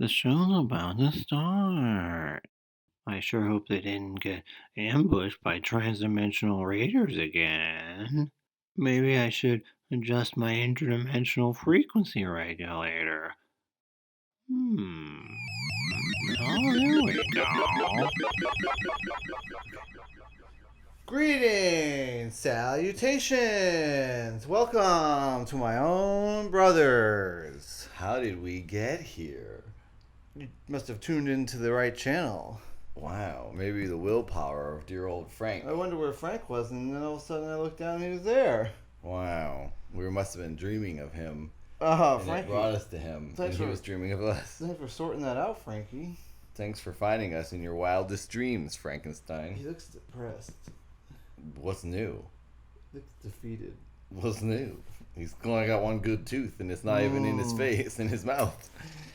The show's about to start. I sure hope they didn't get ambushed by transdimensional raiders again. Maybe I should adjust my interdimensional frequency regulator. Hmm. Oh, there we go. Greetings, salutations, welcome to my own brothers. How did we get here? You must have tuned into the right channel. Wow, maybe the willpower of dear old Frank. I wonder where Frank was, and then all of a sudden I looked down and he was there. Wow, we must have been dreaming of him. Oh, And Frankie. it brought us to him, and he was dreaming of us. Thanks for sorting that out, Frankie. Thanks for finding us in your wildest dreams, Frankenstein. He looks depressed. What's new? He looks defeated. What's new? He's only got one good tooth, and it's not even in his face, in his mouth.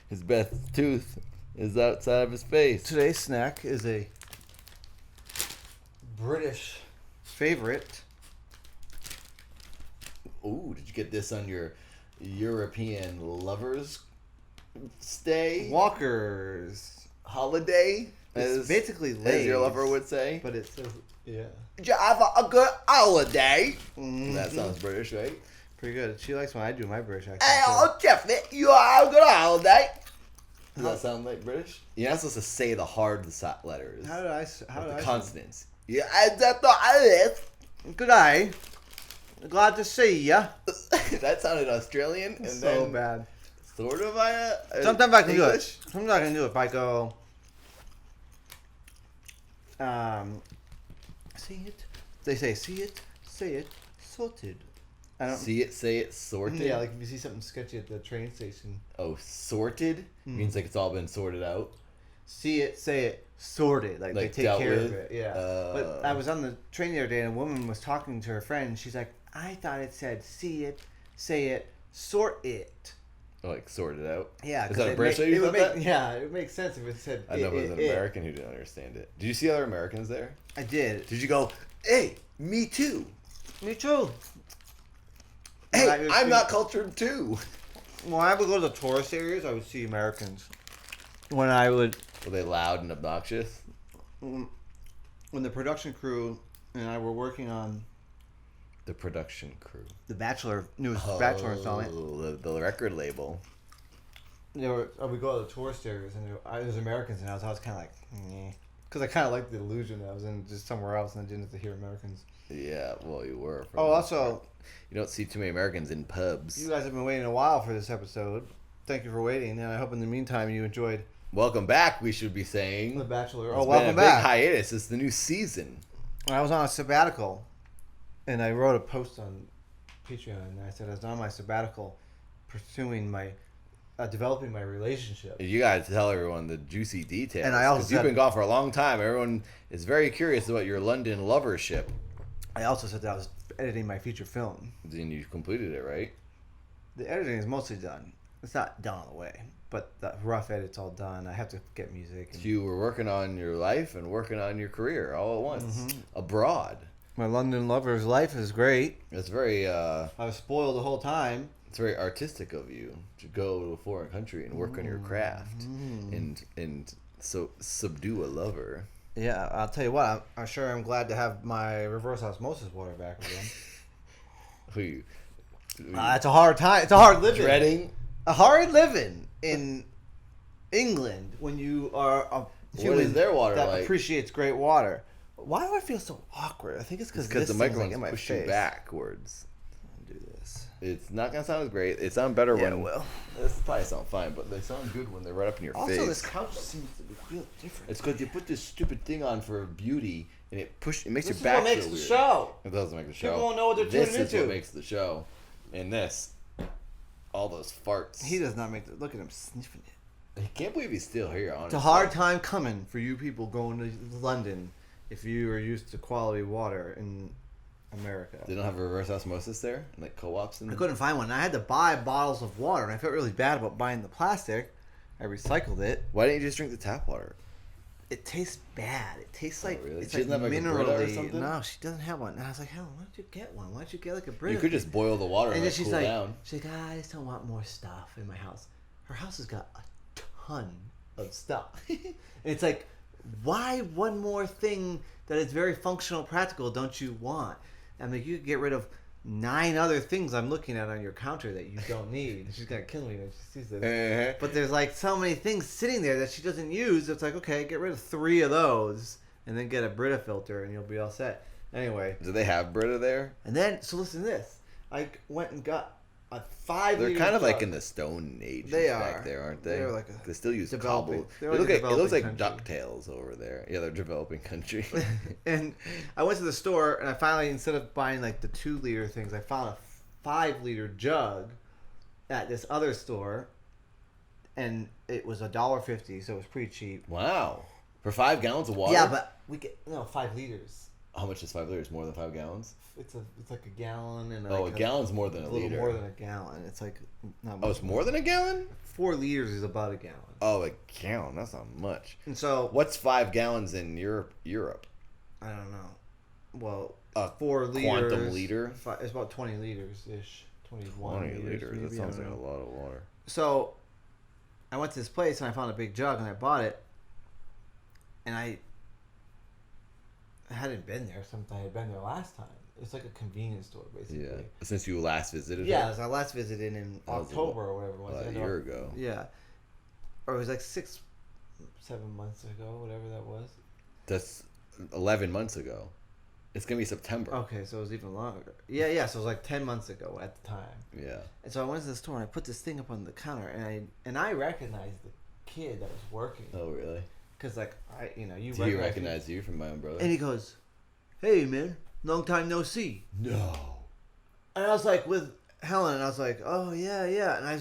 His best tooth is outside of his face. Today's snack is a British favorite. Ooh, did you get this on your European lovers' stay? Walker's. Holiday? It's basically Lay's, as your lover would say. but it says, yeah. Did you have a good holiday? Mm-hmm. That sounds British, right? Pretty good. She likes when I do my British accent. Hey, too. oh, Jeffy, you have a good holiday. Does that sound like British? You're not supposed to say the hard letters. How did I? How did the I? consonants. Yeah, that's what I Good day. Glad to see ya. That sounded Australian, and So then bad. sort of Sometimes I can do it. English. Sometimes I can do it if I go. See it. They say see it, say it, sorted. I don't See it, say it, sorted. Yeah, like if you see something sketchy at the train station, Oh, sorted means like it's all been sorted out. see it, say it, sorted. Like they Like take dealt care of with? it. Yeah. But I was on the train the other day and a woman was talking to her friend. And she's like, I thought it said see it, say it, sort it. Like sorted out. Yeah. Is 'cause that a it British ma- lady it would said make, that? Yeah, it would make sense if it said I know, but it was an American who didn't understand it. Did you see other Americans there? I did. Did you go, hey, me too? Me too. Hey, When I was I'm see- not cultured too. When I would go to the tourist areas, I would see Americans. When I would, Were they loud and obnoxious? when the production crew and I were working on The production crew. the Bachelor newest Bachelor installment, The record label. I would go to the tourist areas and there was Americans, and I was always kind of like, because I kind of liked the illusion that I was in just somewhere else and I didn't have to hear Americans. Yeah, well, you were. for Oh, the most also, part. You don't see too many Americans in pubs. you guys have been waiting a while for this episode. Thank you for waiting, and I hope in the meantime you enjoyed Welcome back, we should be saying. The Bachelor. It's Oh, been welcome a back. big hiatus. It's the new season. I was on a sabbatical, and I wrote a post on Patreon, and I said I was on my sabbatical, pursuing my, developing my relationship. You gotta tell everyone the juicy details. And I also 'cause you've said- been gone for a long time. Everyone is very curious about your London lovership. I also said that I was editing my feature film. Then you completed it, right? The editing is mostly done. It's not done all the way, but the rough edit's all done. I have to get music. And You were working on your life and working on your career all at once, Mm-hmm. abroad. my London lover's life is great. It's very, I was spoiled the whole time. it's very artistic of you to go to a foreign country and work on your craft and so subdue a lover. Yeah, I'll tell you what. I'm sure I'm glad to have my reverse osmosis water back again. Who you? It's a hard time. It's a hard living. Dreading. A hard living in England when you are a human is their water that like? appreciates great water. Why do I feel so awkward? I think it's because Because the microphone's microphone's like in my push face. you backwards. I'll do this. It's not gonna sound as great. It sounds better Yeah, when. it will. This probably sound fine, but they sound good when they're right up in your Also, face. this couch seems to feel different. It's because you put this stupid thing on for beauty, and it makes This is your back what makes feel the weird. show. It doesn't make the show. People won't know what they're This tuning is what into. makes the show, and this, all those farts. He does not make the look at him sniffing it. I can't believe he's still here. Honestly, It's a hard time coming for you people going to London if you are used to quality water in America. They don't have reverse osmosis there, and like co-ops and. I couldn't find one. I had to buy bottles of water, and I felt really bad about buying the plastic. I recycled it. Why didn't you just drink the tap water? It tastes bad. It tastes like really? it's She like doesn't have, like, a Brita or minerally. something? No, she doesn't have one. And I was like, Helen, why don't you get one? Why don't you get like a Brita? You could just boil the water and And let then it she's cool like, down. I just don't want more stuff in my house. Her house has got a ton of stuff. And it's like, why one more thing that is very functional, practical don't you want? I mean, you could get rid of 9 other things I'm looking at on your counter that you don't need. She's gonna kill me when she sees this. But there's like so many things sitting there that she doesn't use. It's like, okay, get rid of 3 of those, and then get a Brita filter, and you'll be all set. Anyway. Do they have Brita there? And then, so listen to this. I went and got a 5 They're liter kind of jug. like in the Stone Age They back are. there, aren't they? They're like they still use developing- cobble. they're It, like a it looks like developing DuckTales over there. Yeah, they're developing country. And I went to the store, and I finally, instead of buying like the 2 liter things, I found a 5 liter jug at this other store, and it was $1.50, so it was pretty cheap. Wow. For 5 gallons of water? Yeah, but we get 5 liters. How much is 5 liters? More than 5 gallons? It's like a gallon and Oh, like a gallon's more than a little liter. more than a gallon. It's like not much. Oh, it's more than a gallon? 4 liters is about a gallon. Oh, a gallon. That's not much. And so What's 5 gallons in Europe? I don't know. Well, A 4 liters. quantum liter? It's about 20 liters ish. 21 20 liters. maybe, That sounds I like don't a know. lot of water. So I went to this place and I found a big jug and I bought it. And I hadn't been there since I had been there last time. It's like a convenience store, basically. Yeah. Since you last visited Yeah, her? it was our last visit in That was October or whatever it was. a End year of- ago. Yeah. Or it was like 6, 7 months ago, whatever that was. That's 11 months ago. It's going to be September. Okay, so it was even longer. Yeah, so it was like 10 months ago at the time. Yeah. And so I went to the store and I put this thing up on the counter and I recognized the kid that was working. Oh, really? Because, like, you Do he recognize you from my own brother? And he goes, "Hey, man, long time no see." No. And I was like, with Helen, and I was like, "Oh, yeah. And I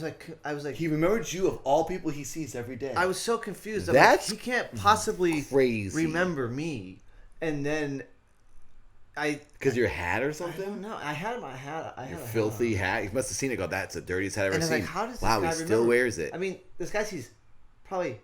was like, He remembered you of all people he sees every day. I was so confused. I'm That's like, he can't possibly crazy. remember me. And then Because your hat or I don't something? know. I had my hat. I had Your a hat filthy on. hat. You must have seen it. Go, that's the dirtiest hat I've And ever I was seen. like, how does this wow, guy he still remember? wears it. I mean, this guy sees probably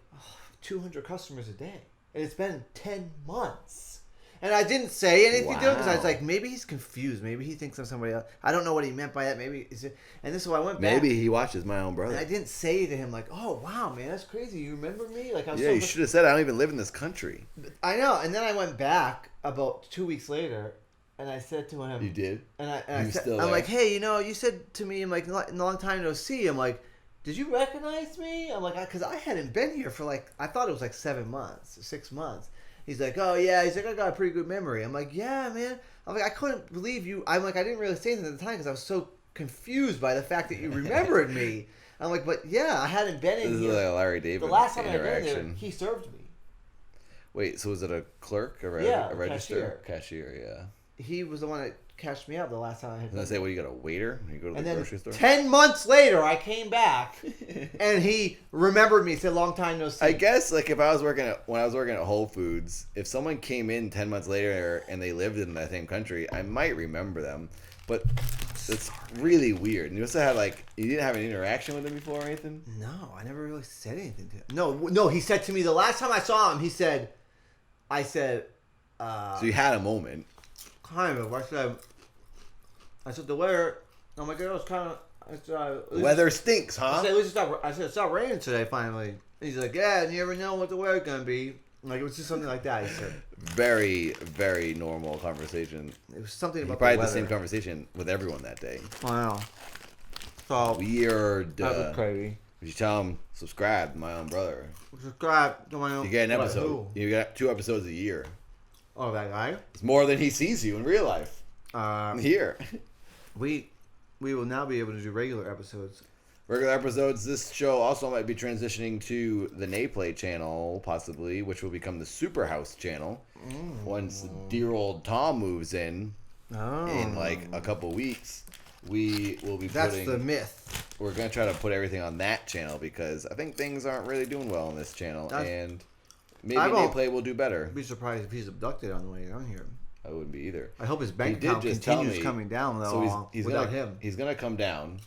200 customers a day. And it's been 10 months. And I didn't say anything to him because I was Wow. like, maybe he's confused. Maybe he thinks I'm somebody else. I don't know what he meant by that. Maybe it's just, and this is why I went back. Maybe he watches my own And brother. I didn't say to him like, "Oh wow, man, that's crazy. You remember me?" Like I was Yeah, so you should have said, I don't even live in this country. I know. And then I went back about 2 weeks later, and I said to him, You did? I You said, still I'm there? like, "Hey, you said to me, I'm like, in a long time no see." I'm like, "Did you recognize me?" I'm like, because I hadn't been here for like, I thought it was like 7 months, 6 months. He's like, "Oh yeah." He's like, "I got a pretty good memory." I'm like, "Yeah, man." I'm like, I couldn't believe you. I'm like, I didn't really say anything at the time because I was so confused by the fact that you remembered me. I'm like, but yeah, I hadn't been This in is here. like a Larry David The last time I interaction. been there, he served me. Wait, so was it a clerk? Yeah, a register? Cashier, yeah. He was the one that cashed me out the last time I had. And I say, what, you got a waiter when you go to the And then grocery store? 10 months later, I came back, and he remembered me. Said, "Long time no see." I guess, like, when I was working at Whole Foods, if someone came in 10 months later and they lived in that same country, I might remember them. But it's really weird. And you also had, like, you didn't have an interaction with him before or anything? No, I never really said anything to him. No, he said to me the last time I saw him. I said, So you had a moment. kind of. I said the weather. Oh my God, it was kind of. The weather stinks, I huh? said, I said, it's not raining today, finally. And he's like, yeah, and you never know what the weather's going to be. Like, it was just something like that, he said. Very, very normal conversation. It was something You about probably the had weather. the same conversation with everyone that day. Wow. So, Weird. that was crazy. You tell him, subscribe to my own brother. Subscribe to my own. You get an What, episode. who? You get 2 episodes a year. Oh, that guy? It's more than he sees you in real life. Here. We will now be able to do regular episodes. Regular episodes. This show also might be transitioning to the Nayplay channel, possibly, which will become the Superhouse channel. Once dear old Tom moves in like a couple weeks, we will be That's putting... the myth. We're going to try to put everything on that channel because I think things aren't really doing well on this channel. And maybe I won't Nayplay will do better. Be surprised if he's abducted on the way down here. I wouldn't be either. I hope his bank He did account just tell continues me- coming down, though, So he's without gonna, him. He's going to come down,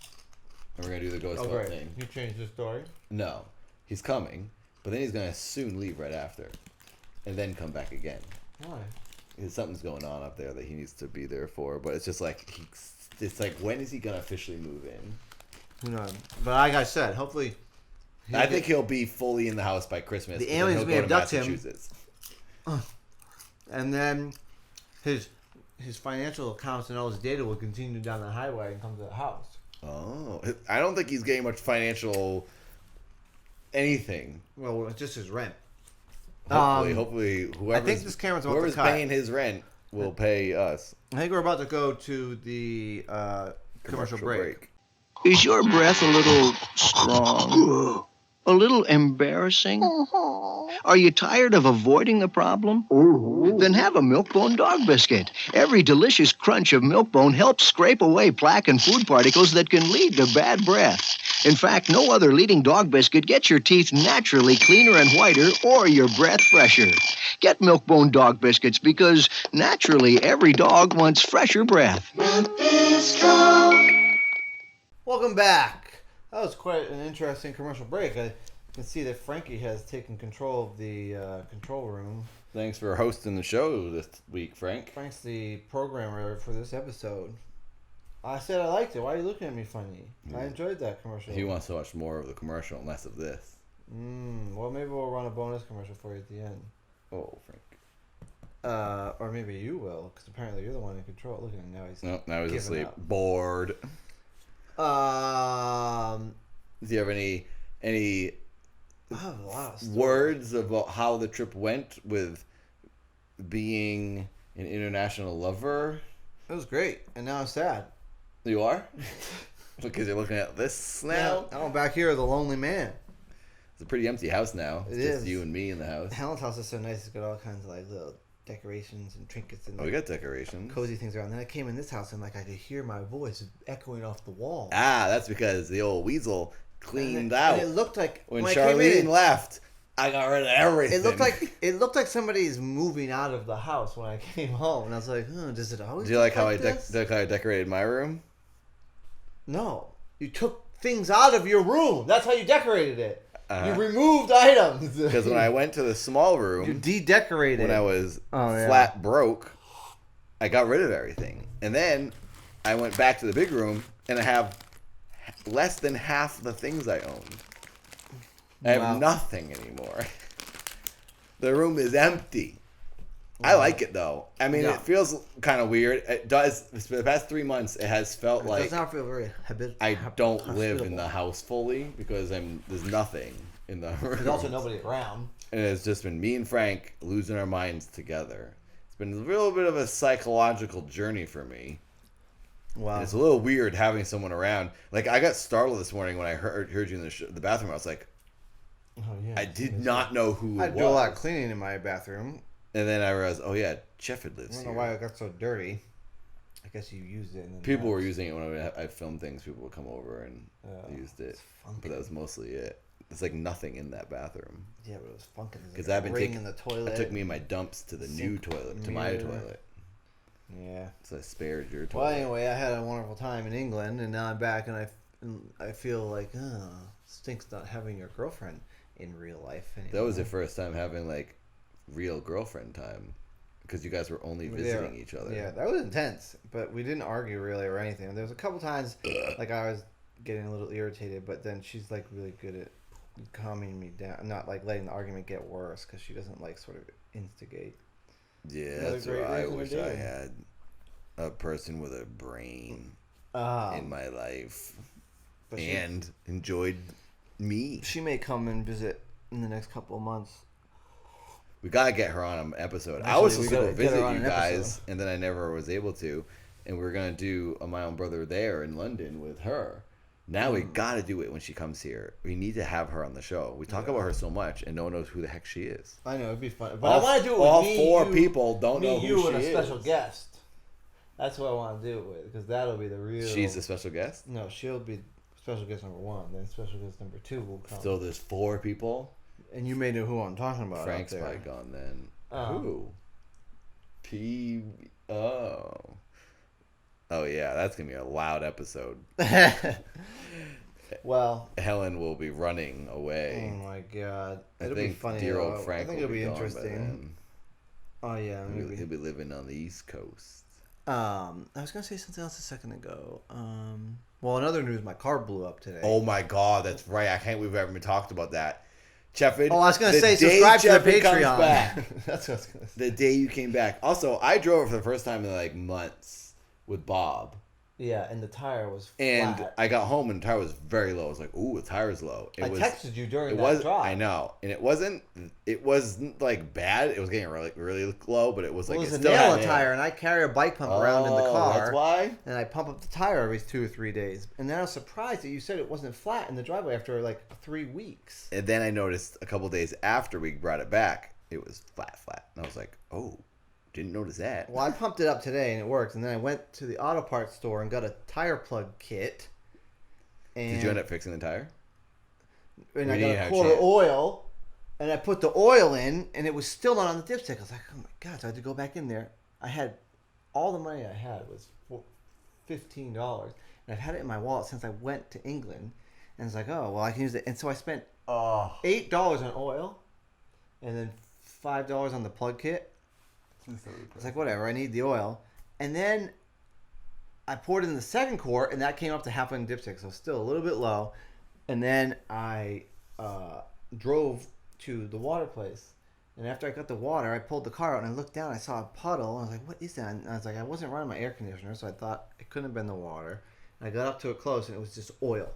and we're going to do the ghost Oh, boat great. thing. You changed the story? No, he's coming, but then he's going to soon leave right after, and then come back again. Why? Because something's going on up there that he needs to be there for. But it's just like it's like, when is he going to officially move in? Who knows? But like I said, hopefully I think he'll be fully in the house by Christmas. The aliens may abduct him. Massachusetts. And then his financial accounts and all his data will continue down the highway and come to the house. Oh, I don't think he's getting much financial anything. Well, it's just his rent. Hopefully, I think this camera's about to whoever's cut. paying his rent will pay us. I think we're about to go to the commercial break. Is your breath a little strong? A little embarrassing? Are you tired of avoiding the problem? Then have a Milk-Bone dog biscuit. Every delicious crunch of Milk-Bone helps scrape away plaque and food particles that can lead to bad breath. In fact, no other leading dog biscuit gets your teeth naturally cleaner and whiter or your breath fresher. Get Milk-Bone dog biscuits because naturally every dog wants fresher breath. Welcome back. That was quite an interesting commercial break. I can see that Frankie has taken control of the control room. Thanks for hosting the show this week, Frank. Frank's the programmer for this episode. I said I liked it. Why are you looking at me funny? I enjoyed that commercial. He wants so much more of the commercial and less of this. Well, maybe we'll run a bonus commercial for you at the end. Oh, Frank. Or maybe you will, because apparently you're the one in control. Look at him now. Now he's giving asleep. up. Bored. Do you have any I have a lot of stories. words about how the trip went with being an international lover? It was great, and now I'm sad. You are? Because you're looking at this now? Now I'm back here as a lonely man. It's a pretty empty house now. It's It just is. you and me in the house. Helen's house is so nice. It's got all kinds of like little decorations and trinkets and Oh, we got decorations. cozy things around. Then I came in this house and like I could hear my voice echoing off the wall. That's because the old weasel cleaned and out. it looked like When I came Charlene in, left, I got rid of everything. it looked like somebody's moving out of the house when I came home, and I was like, does it always? Do you like how I this? decorated my room? No, you took things out of your room. That's how you decorated it. Uh-huh. You removed items. Because when I went to the small you room, de-decorated. when I was yeah. flat broke, I got rid of everything. And then I went back to the big room, and I have less than half the things I owned. I have nothing anymore. The room is empty. I like it though. I mean, it feels kind of weird. It does. For the past 3 months, it has felt It like does not feel very I don't live in hospitable. the house fully because there's nothing in the room. There's also nobody around. And it's just been me and Frank losing our minds together. It's been a little bit of a psychological journey for me. Wow. And it's a little weird having someone around. Like, I got startled this morning when I heard you in the bathroom. I was like, Oh, yeah. I did not know who I it do a lot of was. cleaning in my bathroom. And then I realized, oh yeah, Shefford I lives don't know here. why it got so dirty. I guess you used it. And then People were using it when I filmed things. People would come over and used it. it's funky. But that was mostly it. There's like nothing in that bathroom. Yeah, but it was funky. Because I've been ring taking in the toilet. I took me and my dumps to the new Sink, toilet, to my mirror. toilet. Yeah. So I spared your toilet. Well, anyway, I had a wonderful time in England, and now I'm back, and I feel like, stinks not having your girlfriend in real life anymore. That was the first time having like real girlfriend time. Because you guys were only visiting each other. Yeah, that was intense, but we didn't argue really or anything. There was a couple times, like I was getting a little irritated, but then she's like really good at calming me down, not like letting the argument get worse, because she doesn't like sort of instigate. Yeah, Another that's great where I reason to wish do I it. had a person with a brain in my life But and enjoyed me. she may come and visit in the next couple of months. We gotta get her on an episode. I Actually, was we supposed to gotta go get her visit on you an guys, episode. and then I never was able to. And we were gonna do a My Own Brother there in London with her. Now we gotta do it when she comes here. We need to have her on the show. We talk about her so much, and no one knows who the heck she is. I know it'd be fun, but All- I want to do it with all me, four you, people don't know me, who you, she and a special is. guest. That's what I want to do it with, because that'll be the real. She's a special guest. No, she'll be special guest number 1. Then special guest number 2 will come. So there's 4 people. And you may know who I'm talking about. Frank's out there. probably gone then. Um, Who? Oh. Oh yeah, that's gonna be a loud episode. Well, Helen will be running away. oh my god, I it'll think be funny. dear though. old Frank I think will it'll be gone by interesting. then. Oh yeah, maybe. He'll be living on the East Coast. I was gonna say something else a second ago. Well, in other news, my car blew up today. Oh my God, that's right. I can't believe we haven't talked about that. Cheffin. Oh, I was going to the say, day subscribe to the Cheffin comes Patreon. back, That's what I was going to say. the day you came back. Also, I drove it for the first time in like months with Bob. Yeah, and the tire was And flat. I got home and the tire was very low. I was like, "Ooh, the tire's low." I texted you during It that was. drive. I know, and it wasn't like bad. It was getting really, really low, but it was Well, like it was it a still had nail air. tire, and I carry a bike pump around in the car. That's why. And I pump up the tire every 2 or 3 days. And then I was surprised that you said it wasn't flat in the driveway after like 3 weeks. And then I noticed a couple days after we brought it back, it was flat, and I was like, "Oh, didn't notice that." Well, I pumped it up today and it worked. And then I went to the auto parts store and got a tire plug kit. And Did you end up fixing the tire? And We I didn't got a have quart of chance. oil, and I put the oil in, and it was still not on the dipstick. I was like, oh my God, so I had to go back in there. I had, all the money I had was $15, and I've had it in my wallet since I went to England, and it's like, oh, well, I can use it. And so I spent $8 on oil, and then $5 on the plug kit. It's like, whatever, I need the oil. And then I poured in the second quart, and that came up to half a dipstick, so still a little bit low. And then I drove to the water place. And after I got the water, I pulled the car out, and I looked down, I saw a puddle, and I was like, what is that? And I was like, I wasn't running my air conditioner, so I thought it couldn't have been the water. And I got up to it close, and it was just oil.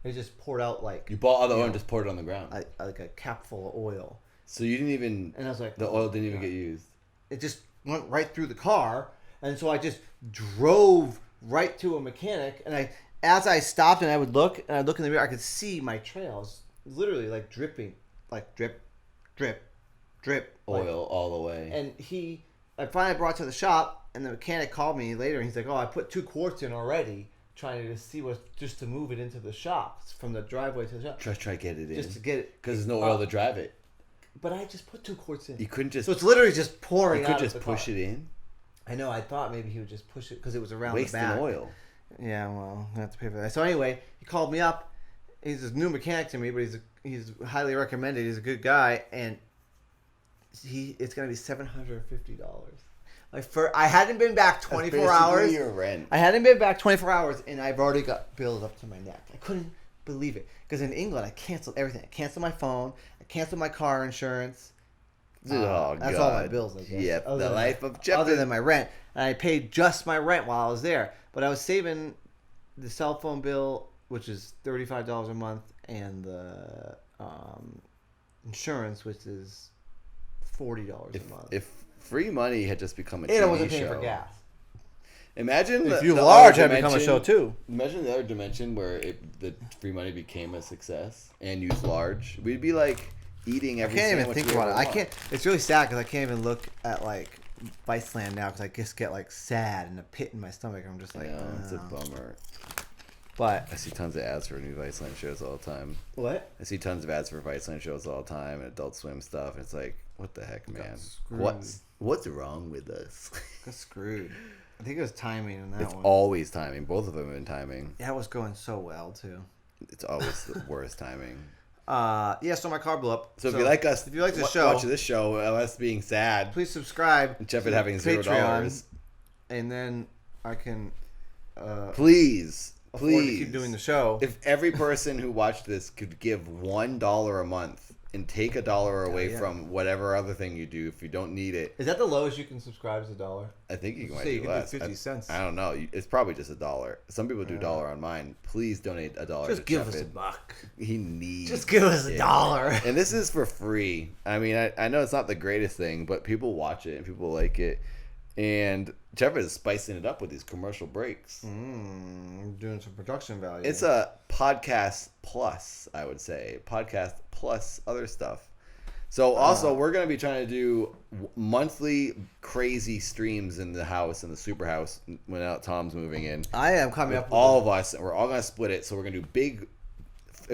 It just poured out like... You bought all the oil and just poured it on the ground. like a cap full of oil. So you didn't even... And I was like... The oil didn't even get used. It just went right through the car, and so I just drove right to a mechanic, and as I stopped and I would look, and I'd look in the mirror, I could see my trails literally like dripping, like drip, drip, drip. Oil all the way. And I finally brought it to the shop, and the mechanic called me later, and he's like, oh, I put 2 quarts in already, trying to see just to move it into the shop, from the driveway to the shop. Try to get it in. Just to get it. Because there's no oil to drive it. But I just put 2 quarts in. You couldn't just... So it's literally just pouring You out could of just the push car. it in. I know. I thought maybe he would just push it because it was around Wasting the back. oil. Yeah, well, I have to pay for that. So anyway, he called me up. He's a new mechanic to me, but he's highly recommended. He's a good guy, and it's gonna be $750. I hadn't been back 24 hours. Your rent. I hadn't been back 24 hours, and I've already got bills up to my neck. I couldn't believe it because in England I canceled everything. I canceled my phone. I canceled my car insurance. Oh, That's God. all my bills, I guess. Yep, Other the than life of Jeff. other than my rent. And I paid just my rent while I was there. But I was saving the cell phone bill, which is $35 a month, and the insurance, which is $40 a month. If free money had just become a And I TV wasn't paying show. for gas. Imagine If the, you the large, other had become a dimension- show too. Imagine the other dimension where the free money became a success and used large. We'd be like eating I every can't even sandwich think we about it. ever I want. can't. It's really sad because I can't even look at like Viceland now because I just get like sad and a pit in my stomach. I'm just like, Yeah, it's a "Oh." bummer. But I see tons of ads for new Viceland shows all the time. what? I see tons of ads for Viceland shows all the time and Adult Swim stuff. It's like, what the heck, man? screwed. What's wrong with us? Got screwed. I think it was timing on that It's one. always timing. Both of them have been timing. That was going so well too. It's always the worst timing. Yeah. So my car blew up. So if you like us, if you like the show, watch this show, us being sad, please subscribe. and Jeff to it having $0, Patreon, and then I can please, afford to please keep doing the show. If every person who watched this could give $1 a month and take $1 away yeah. from whatever other thing you do, if you don't need it, Is that the lowest you can subscribe? Is $1? I think you might Say you do can do less. 50 cents. I don't know. It's probably just $1. Some people do $1 on mine. Please donate $1. Just to give Jeff us it. $1. He needs. Just give us it. $1. And this is for free. I mean, I know it's not the greatest thing, but people watch it and people like it. And Jeff is spicing it up with these commercial breaks. Doing some production value. It's a podcast plus, I would say. Podcast plus other stuff. So also, we're going to be trying to do monthly crazy streams in the house, in the super house, when Tom's moving in. I am coming up with All of us, and we're all going to split it. So we're going to do big,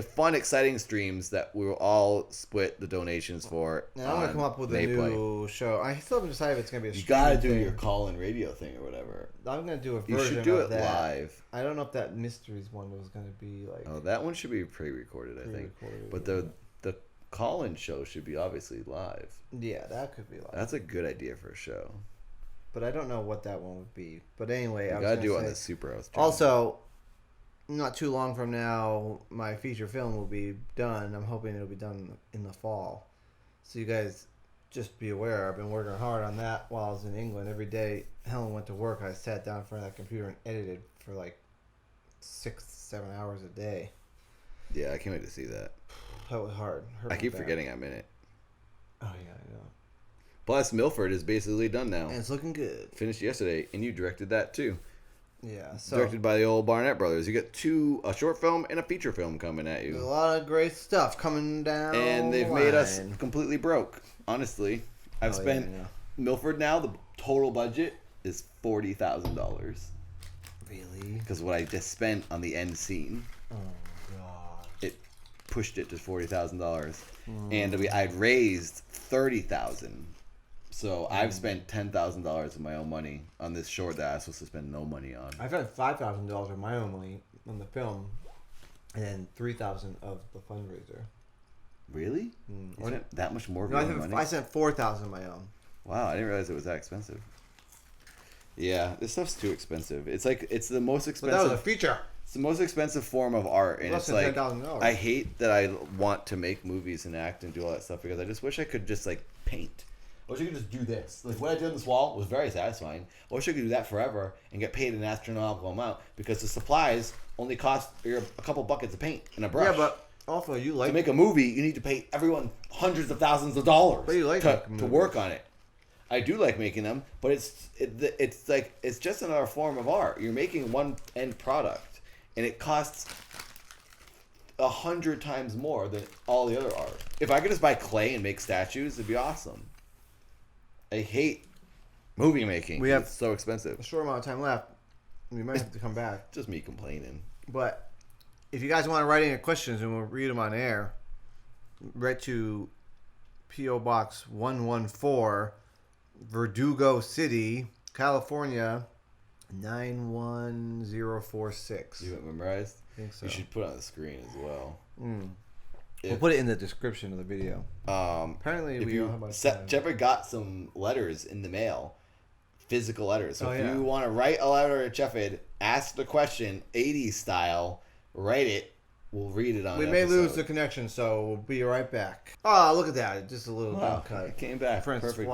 fun, exciting streams that we will all split the donations for. And I'm gonna come up with a Naplay. new show. I still haven't decided if it's gonna be a You streaming got to do thing. your call-in radio thing or whatever. I'm gonna do a You version should do of it that. live. I don't know if that mysteries one was gonna be like. Oh, that one should be pre-recorded, I think. Pre-recorded, But the call-in show should be obviously live. Yeah, that could be like. That's a good idea for a show. But I don't know what that one would be. But anyway, You I was gotta gonna do it on say- the Super House channel. Also, not too long from now, my feature film will be done. I'm hoping it'll be done in the fall. So you guys just be aware. I've been working hard on that while I was in England. Every day Helen went to work, I sat down in front of that computer and edited for like 6-7 hours a day. Yeah, I can't wait to see that. That was hard. Hurt I my keep back. forgetting I'm in it. Oh yeah, I know. Plus, Milford is basically done now. And it's looking good. Finished yesterday, and you directed that too. Yeah. So Directed by the old Barnett brothers. You got a short film and a feature film coming at there's a you. lot of great stuff coming down. And they've the made us line. completely broke, honestly. I've Oh, spent yeah, I know. Milford now, the total budget is $40,000. Really? Because what I just spent on the end scene, Oh god. it pushed it to $40,000. Hmm. And I'd raised $30,000. So I've spent $10,000 of my own money on this short that I was supposed to spend no money on. I've had $5,000 of my own money on the film, and then $3,000 of the fundraiser. Really? Mm. You spent that much more of No, your own money? I sent $4,000 of my own. Wow, I didn't realize it was that expensive. Yeah, this stuff's too expensive. It's like it's the most But expensive. that was a feature. It's the most expensive form of art, and Less it's than like $10,000. I hate that I want to make movies and act and do all that stuff because I just wish I could just like paint. I wish I could just do this. Like what I did on this wall was very satisfying. I wish I could do that forever and get paid an astronomical amount because the supplies only cost a couple buckets of paint and a brush. Yeah, but also you like to make a movie, you need to pay everyone hundreds of thousands of dollars But you like to making work on it. I do like making them, but it's like it's just another form of art. You're making one end product, and it costs 100 times more than all the other art. If I could just buy clay and make statues, it'd be awesome. I hate movie making. We have- It's so expensive. a short amount of time left. We might have to come back. Just me complaining. But if you guys want to write any questions and we'll read them on air, write to P.O. Box 114, Verdugo City, California, 91046. You have it memorized? I think so. You should put it on the screen as well. Mm. If- We'll put it in the description of the video. Apparently, If we you don't have much time. Jeffrey got some letters in the mail, physical letters. So Oh, if yeah. you want to write a letter to Jeffrey, ask the question 80s style, write it. We'll read it on. We an may lose episode. the connection, so we'll be right back. Oh, look at that. Just a little Wow, jump cut. it came back Francois perfectly.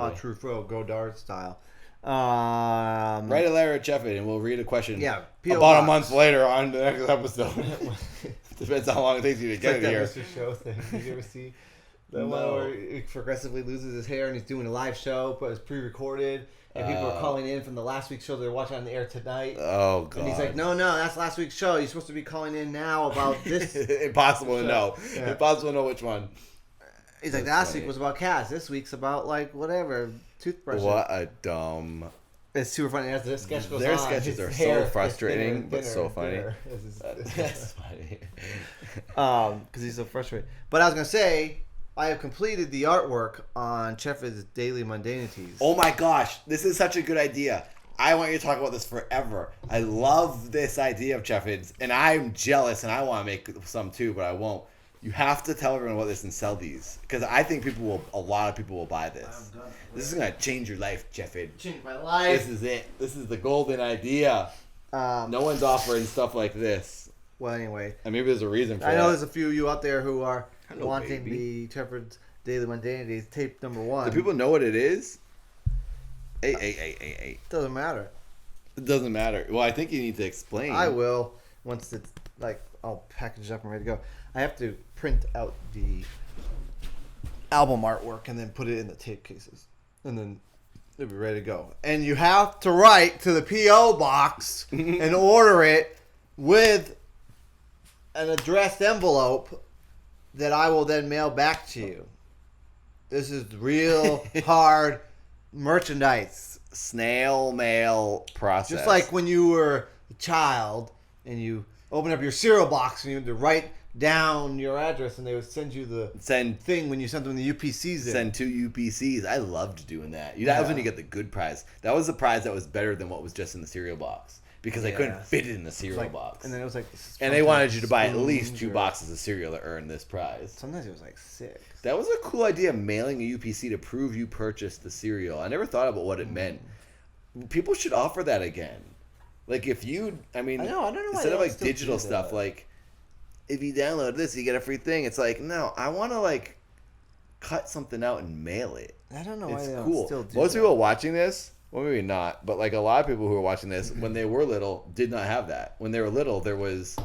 Truffaut, Godard style. Write a letter to Jeffrey, and we'll read a question. Yeah, P.O. about a Box. month later on the next episode. Depends how long it takes you to It's get like it that here. Mr. Show thing. Did you ever see that No. one where he progressively loses his hair and he's doing a live show, but it's pre-recorded, and people are calling in from the last week's show they're watching on the air tonight. Oh god. And he's like, no, that's last week's show. You're supposed to be calling in now about this. Impossible to know. Yeah. Impossible to know which one. He's like, That's last funny. week was about cats. This week's about like whatever toothbrushes. What a dumb. It's super funny as the sketch goes Their on. sketches his are hair so gets frustrating, thinner and but thinner so and funny. thinner as his- That's funny. because he's so frustrated. But I was gonna say, I have completed the artwork on Chef's Daily Mundanities. Oh my gosh, this is such a good idea. I want you to talk about this forever. I love this idea of Cheffin's, and I'm jealous, and I want to make some too, but I won't. You have to tell everyone about this and sell these, because I think a lot of people will buy this. This is gonna change your life, Jeffin. Changed my life. This is it. This is the golden idea. No one's offering stuff like this, Well, anyway, and maybe there's a reason for I know that. there's a few of you out there who are Hello, wanting baby. the Chef's Daily Mundanities tape number 1. Do people know what it is? Hey. Doesn't matter. It doesn't matter. Well, I think you need to explain. I will once it's like all packaged up and ready to go. I have to print out the album artwork and then put it in the tape cases, and then it'll be ready to go. And you have to write to the PO box and order it with an addressed envelope that I will then mail back to you. This is real hard merchandise. Snail mail process. Just like when you were a child and you open up your cereal box and you had to write down your address and they would send you the send thing when you sent them the UPCs in. send 2 UPCs. I loved doing that. That was when you get the good prize. That was the prize that was better than what was just in the cereal box because I couldn't Yeah. fit it in the cereal Like- box. And then it was like... And they wanted you to buy at least spoons 2 or- boxes of cereal to earn this prize. Sometimes it was like 6. That was a cool idea, mailing a UPC to prove you purchased the cereal. I never thought about what it meant. People should offer that again. Like if you, I mean, I don't know why instead they of don't like still digital do stuff, that. like if you download this, you get a free thing. It's like, no, I want to like cut something out and mail it. I don't know why It's they don't cool. still do Most that. people watching this, well, maybe not, but like a lot of people who are watching this when they were little did not have that. When they were little, there was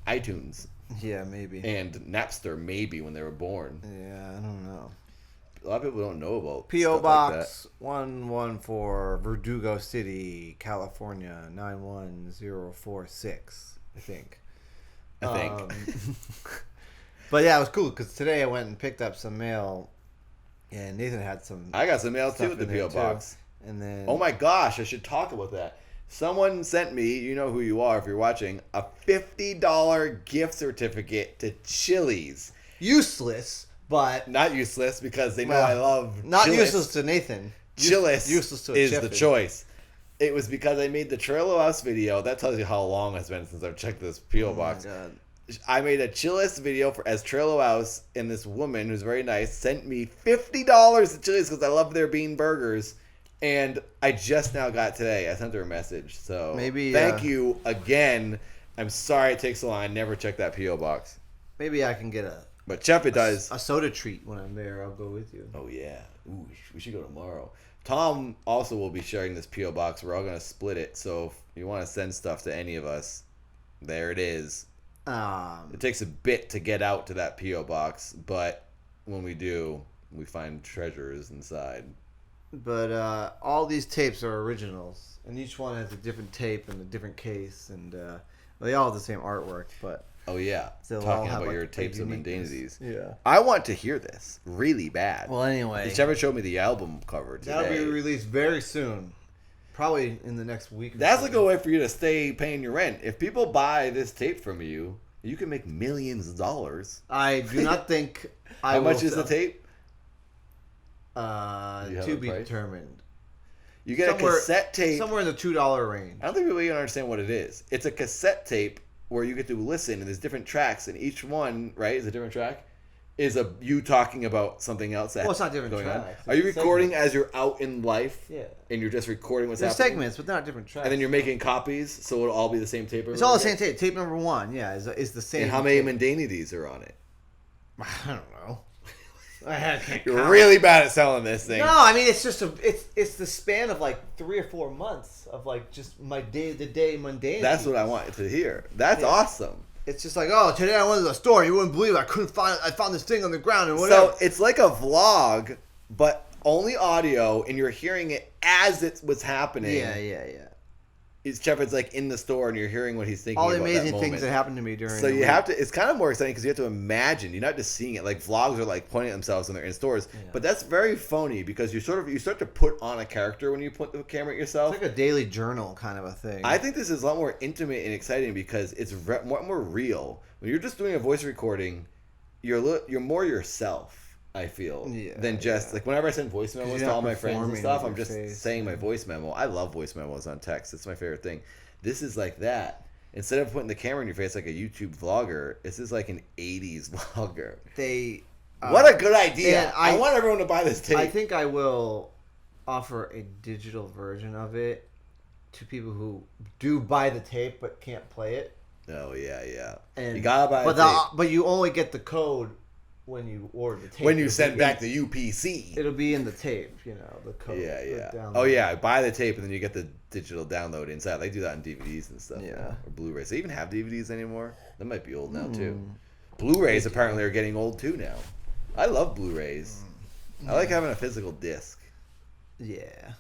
iTunes Yeah, maybe. and Napster, maybe when they were born. Yeah, I don't know. A lot of people don't know about P.O. stuff like that. Box 114, Verdugo City, California 91046. I think. I think. But yeah, it was cool because today I went and picked up some mail, and Nathan had some. I got some mail too stuff with the in there, P.O. too. box. And then. Oh my gosh, I should talk about that. Someone sent me, you know who you are if you're watching, a $50 gift certificate to Chili's. Useless, but Not useless because they know Well, I love not Chili's. useless to Nathan. Chili's Useless to a is chef the choice. It was because I made the Trello House video. That tells you how long it's been since I've checked this P.O. box. Oh my God. I made a Chili's video as Trello House, and this woman who's very nice sent me $50 to Chili's because I love their bean burgers. And I just now got today. I sent her a message. So Maybe, thank you again. I'm sorry it takes so long. I never checked that P.O. box. Maybe I can get But Chef, it does. a soda treat when I'm there. I'll go with you. Oh, yeah. Ooh, we should go tomorrow. Tom also will be sharing this P.O. box. We're all going to split it. So if you want to send stuff to any of us, there it is. It takes a bit to get out to that P.O. box. But when we do, we find treasures inside. But all these tapes are originals, and each one has a different tape and a different case, and they all have the same artwork. But Oh, yeah. they'll all Talking have, about like, your a tapes of uniqueness. mundanities. Yeah. I want to hear this really bad. Well, anyway, Did Trevor show me the album cover today? that'll be released very soon, probably in the next week. Or That's so. a good way for you to stay paying your rent. If people buy this tape from you, you can make millions of dollars. I do not think. I How much will is the sell- tape? Do you have To a be price? determined. You get a cassette tape. Somewhere in the $2 range. I don't think people even understand what it is. It's a cassette tape where you get to listen, and there's different tracks, and each one, right, is a different track. Is you talking about something else that's Well, it's not different going on. tracks. Are you It's recording segments. as you're out in life? Yeah. And you're just recording what's There's happening? segments, but they're not different tracks. And then you're making copies, so it'll all be the same tape. It's all the everybody same gets? tape. Tape number 1, yeah, is the same. And how many tape. mundanities are on it? I don't know. I can't You're count. really bad at selling this thing. No, I mean it's just it's the span of like 3 or 4 months of like just my day mundane. That's what I want to hear. That's awesome. It's just like, oh, today I went to the store. You wouldn't believe it. I found this thing on the ground and whatever. So it's like a vlog, but only audio, and you're hearing it as it was happening. yeah. Shepard's like in the store, and you're hearing what he's thinking All the about that amazing moment. things that happened to me during. So the you week. have to. It's kind of more exciting because you have to imagine. You're not just seeing it. Like vlogs are like pointing at themselves when they're in stores, but that's very phony because you start to put on a character when you put the camera at yourself. It's like a daily journal kind of a thing. I think this is a lot more intimate and exciting because it's more real. When you're just doing a voice recording, you're more yourself. I feel than just like whenever I send voice memos to all my friends and performing stuff, with I'm your just face, saying my voice memo. I love voice memos on text. It's my favorite thing. This is like that. Instead of putting the camera in your face like a YouTube vlogger, this is like an 80s vlogger. What a good idea. I want everyone to buy this tape. I think I will offer a digital version of it to people who do buy the tape but can't play it. Oh, yeah. And, You gotta buy the tape. But you only get the code when you order the tape. When you It'll send be back in- the UPC. It'll be in the tape, the code. Yeah. the download. Oh, yeah. Buy the tape and then you get the digital download inside. They do that on DVDs and stuff. Yeah. Or Blu-rays. They even have DVDs anymore? That might be old now, too. Hmm. Blu-rays apparently are getting old, too, now. I love Blu-rays. I like having a physical disc. Yeah.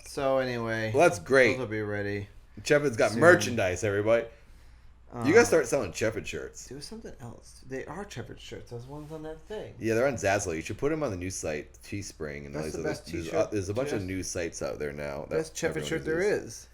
So anyway. Well, that's great. Those will be ready. Chefford's got Soon. merchandise, everybody. You gotta start selling Chefford shirts. There was something else. They are Shepherd shirts. Those ones on that thing. Yeah, they're on Zazzle. You should put them on the new site, Teespring, and all That's these the other. best t-shirt. There's a bunch of Just- new sites out there now. that Best Shepherd everyone shirt there uses. is.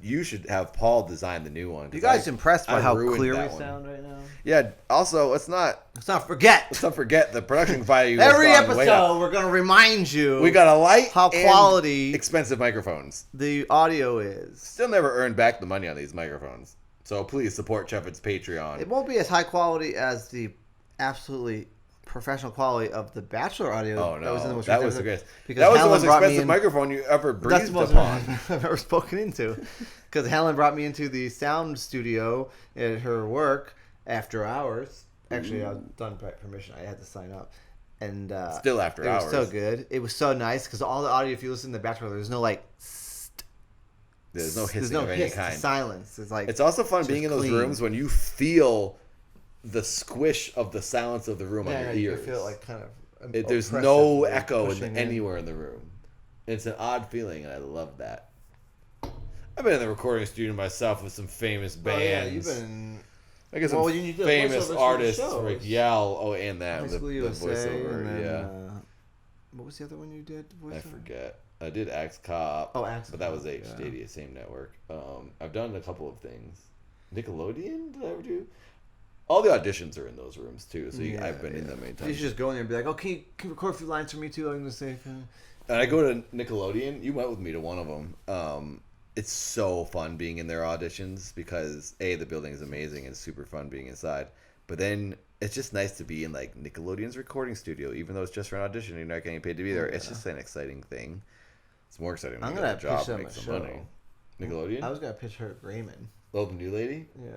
You should have Paul design the new one. 'cause You guys I- impressed by I how ruined clear we that one. sound right now? Yeah. Also, let's not Let's not forget. the production value. has Every gone way up. episode, we're gonna remind you. We got a light. how and quality expensive microphones. the audio is. Still never earned back the money on these microphones. So please support Chefford's Patreon. It won't be as high quality as the absolutely professional quality of the Bachelor audio. Oh no, that was in the most that recent was the episode, greatest. because That was the Helen most brought me expensive in. microphone you ever That's the breathed most upon. I've ever spoken into, because Helen brought me into the sound studio at her work after hours. Actually, I was done by permission. I had to sign up, and Still after it hours. was so good. It was so nice because all the audio, if you listen to the Bachelor, there's no like. There's no hissing There's no of any hiss, kind. silence. It's like It's also fun just being in those clean. rooms when you feel the squish of the silence of the room on your you ears. can feel it like kind of. There's no oppressively echo pushing anywhere in the room. It's an odd feeling, and I love that. I've been in the recording studio myself with some famous bands. Oh, yeah, you've been. I guess Well, some you did famous voiceovers for the artists shows. like Yell. Oh, and that High the School USA, voiceover. and then, yeah, what was the other one you did? The I voiceover? forget. I did Axe Cop. Oh, Axe but that was Cop, HDD, same network. I've done a couple of things. Nickelodeon? Did I ever do? All the auditions are in those rooms too, so I've been in them many You times. should just go in there and be like, "Oh, can you record a few lines for me too?" I'm gonna say. And I go to Nickelodeon. You went with me to one of them. It's so fun being in their auditions because A, the building is amazing and super fun being inside. But then it's just nice to be in like Nickelodeon's recording studio, even though it's just for an audition. You're not getting paid to be there. It's just an exciting thing. It's more exciting when I'm you gonna get a job pitch and them make a some show. money. Nickelodeon? I was gonna pitch her Raymond. Oh, the new lady? Yeah.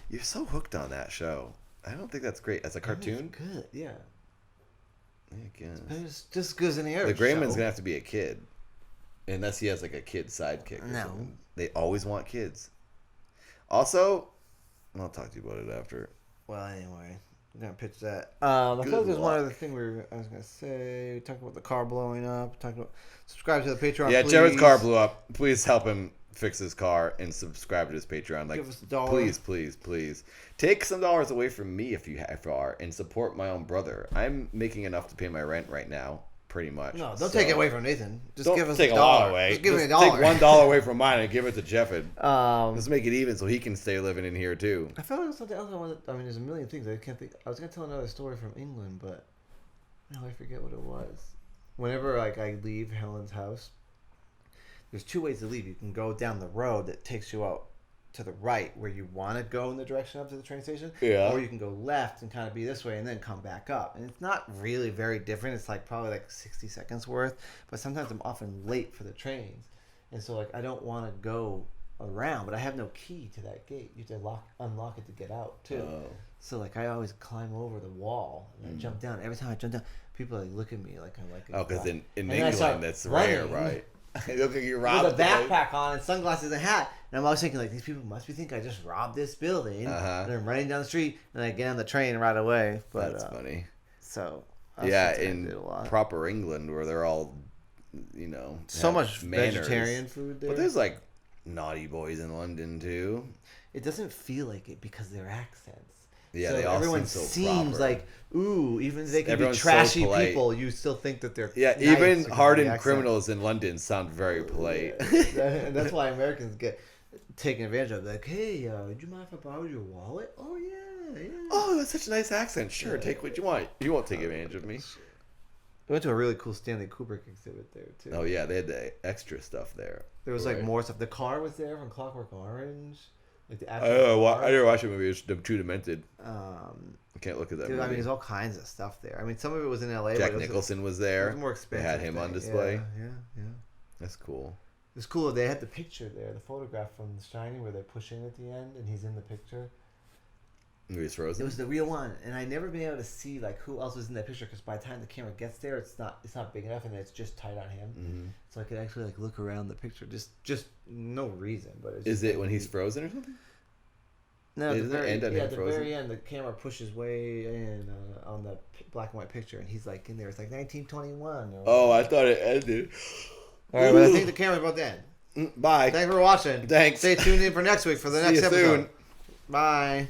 You're so hooked on that show. I don't think that's great. As a cartoon? Good. Yeah. I guess. It's just good as any other The Grayman's show. gonna have to be a kid. Unless he has like a kid sidekick or No. something. They always want kids. Also, I'll talk to you about it after. Well, anyway, we're gonna pitch that. I Good feel like there's one luck. other thing I was gonna say. We talked about the car blowing up. Talked about subscribe to the Patreon. Yeah, please. Jared's car blew up. Please help him fix his car and subscribe to his Patreon. Like, Give us $1. please, please, please. Take some dollars away from me if you are and support my own brother. I'm making enough to pay my rent right now, pretty much. No, don't So- take it away from Nathan. Just Don't give us take $1. a lot away. Just give me Just $1. Take $1 away from mine and give it to Jeffin. Um, Let's make it even so he can stay living in here too. I felt like there was something else I wanted. I mean, there's a million things I can't think. I was gonna tell another story from England, but now I forget what it was. Whenever like I leave Helen's house, there's two ways to leave. You can go down the road that takes you out to the right where you want to go in the direction up to the train station, Yeah. or you can go left and kind of be this way and then come back up. And it's not really very different. It's like probably like 60 seconds worth, but sometimes I'm often late for the trains, and so like I don't want to go around, but I have no key to that gate. You have to unlock it to get out too. Oh. So like I always climb over the wall and I jump down. Every time I jump down, people like look at me like I'm like. Oh, because in And then I start England that's rare, running. right? Look at you robbed with a the place. backpack on and sunglasses and a hat, and I'm always thinking like these people must be thinking I just robbed this building. Uh-huh. And I'm running down the street and I get on the train right away. But That's funny. So I was Yeah, thinking I in did a lot. proper England where they're all, So have much manners. vegetarian food there. But there's like naughty boys in London too. It doesn't feel like it because of their accents. Yeah, So they all everyone seem so seems proper. like, ooh, even if they can Everyone's be so trashy polite. people, you still think that they're Yeah, nice even because of the hardened accent. criminals in London sound very polite. And that's why Americans get taken advantage of. Like, hey, would you mind if I borrowed your wallet? Oh yeah, yeah. Oh, that's such a nice accent. Sure, take what you want. You won't take advantage of me. We went to a really cool Stanley Kubrick exhibit there too. Oh yeah, they had the extra stuff there. There was like Right. more stuff. The car was there from Clockwork Orange. Like the I actual don't know. car. I never watched the movie. It's too demented. Um, I can't look at that dude, I mean, movie. there's all kinds of stuff there. I mean, some of it was in L.A. Jack but it was Nicholson was it there. was a more They expensive. had him on thing. display. Yeah. That's cool. It was cool. They had the picture there, the photograph from The Shining, where they push in at the end, and he's in the picture. Movie's It Frozen. was the real one, and I never been able to see like who else was in that picture because by the time the camera gets there, it's not big enough, and it's just tight on him. Mm-hmm. So I could actually like look around the picture, just no reason, but it's Is just, it like, when he's frozen or something? No, at the Isn't it very, end on him at the frozen? very end, the camera pushes way in on the black and white picture, and he's like in there. It's like 1921. Or Oh, I thought it ended. all right, but I think the camera's about to end. Bye. Thanks for watching. Thanks. Stay tuned in for next week for the See next you episode. soon. Bye.